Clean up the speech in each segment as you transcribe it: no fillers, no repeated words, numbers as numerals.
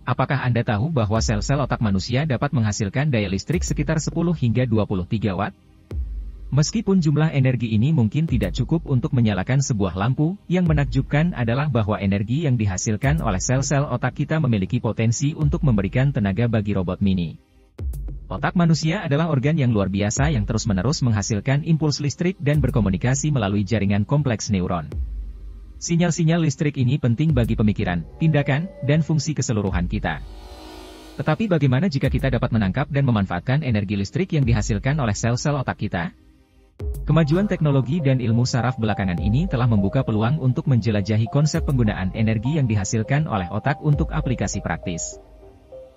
Apakah Anda tahu bahwa sel-sel otak manusia dapat menghasilkan daya listrik sekitar 10 hingga 23 watt? Meskipun jumlah energi ini mungkin tidak cukup untuk menyalakan sebuah lampu, yang menakjubkan adalah bahwa energi yang dihasilkan oleh sel-sel otak kita memiliki potensi untuk memberikan tenaga bagi robot mini. Otak manusia adalah organ yang luar biasa yang terus-menerus menghasilkan impuls listrik dan berkomunikasi melalui jaringan kompleks neuron. Sinyal-sinyal listrik ini penting bagi pemikiran, tindakan, dan fungsi keseluruhan kita. Tetapi bagaimana jika kita dapat menangkap dan memanfaatkan energi listrik yang dihasilkan oleh sel-sel otak kita? Kemajuan teknologi dan ilmu saraf belakangan ini telah membuka peluang untuk menjelajahi konsep penggunaan energi yang dihasilkan oleh otak untuk aplikasi praktis.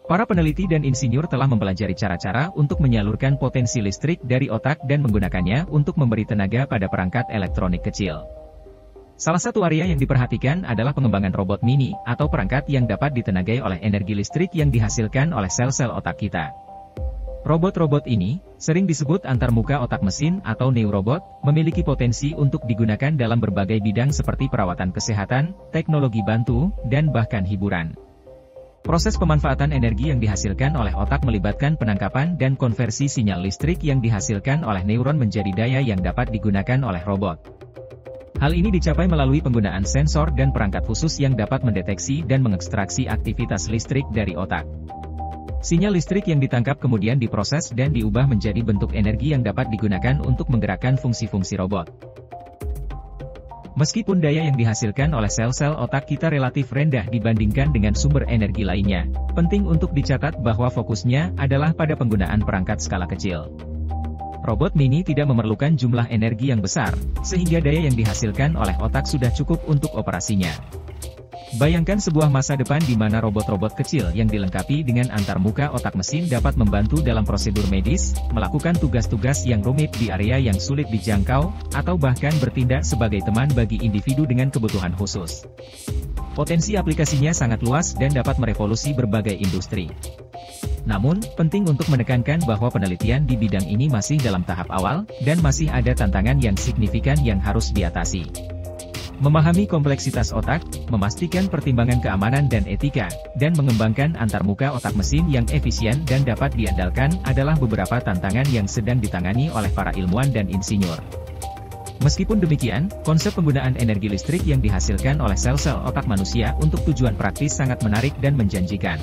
Para peneliti dan insinyur telah mempelajari cara-cara untuk menyalurkan potensi listrik dari otak dan menggunakannya untuk memberi tenaga pada perangkat elektronik kecil. Salah satu area yang diperhatikan adalah pengembangan robot mini, atau perangkat yang dapat ditenagai oleh energi listrik yang dihasilkan oleh sel-sel otak kita. Robot-robot ini, sering disebut antarmuka otak mesin atau neurobot, memiliki potensi untuk digunakan dalam berbagai bidang seperti perawatan kesehatan, teknologi bantu, dan bahkan hiburan. Proses pemanfaatan energi yang dihasilkan oleh otak melibatkan penangkapan dan konversi sinyal listrik yang dihasilkan oleh neuron menjadi daya yang dapat digunakan oleh robot. Hal ini dicapai melalui penggunaan sensor dan perangkat khusus yang dapat mendeteksi dan mengekstraksi aktivitas listrik dari otak. Sinyal listrik yang ditangkap kemudian diproses dan diubah menjadi bentuk energi yang dapat digunakan untuk menggerakkan fungsi-fungsi robot. Meskipun daya yang dihasilkan oleh sel-sel otak kita relatif rendah dibandingkan dengan sumber energi lainnya, penting untuk dicatat bahwa fokusnya adalah pada penggunaan perangkat skala kecil. Robot mini tidak memerlukan jumlah energi yang besar, sehingga daya yang dihasilkan oleh otak sudah cukup untuk operasinya. Bayangkan sebuah masa depan di mana robot-robot kecil yang dilengkapi dengan antarmuka otak mesin dapat membantu dalam prosedur medis, melakukan tugas-tugas yang rumit di area yang sulit dijangkau, atau bahkan bertindak sebagai teman bagi individu dengan kebutuhan khusus. Potensi aplikasinya sangat luas dan dapat merevolusi berbagai industri. Namun, penting untuk menekankan bahwa penelitian di bidang ini masih dalam tahap awal, dan masih ada tantangan yang signifikan yang harus diatasi. Memahami kompleksitas otak, memastikan pertimbangan keamanan dan etika, dan mengembangkan antarmuka otak mesin yang efisien dan dapat diandalkan adalah beberapa tantangan yang sedang ditangani oleh para ilmuwan dan insinyur. Meskipun demikian, konsep penggunaan energi listrik yang dihasilkan oleh sel-sel otak manusia untuk tujuan praktis sangat menarik dan menjanjikan.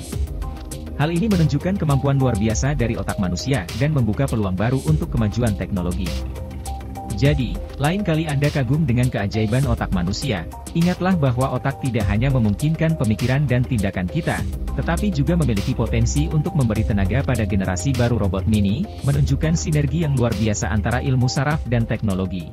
Hal ini menunjukkan kemampuan luar biasa dari otak manusia dan membuka peluang baru untuk kemajuan teknologi. Jadi, lain kali Anda kagum dengan keajaiban otak manusia, ingatlah bahwa otak tidak hanya memungkinkan pemikiran dan tindakan kita, tetapi juga memiliki potensi untuk memberi tenaga pada generasi baru robot mini, menunjukkan sinergi yang luar biasa antara ilmu saraf dan teknologi.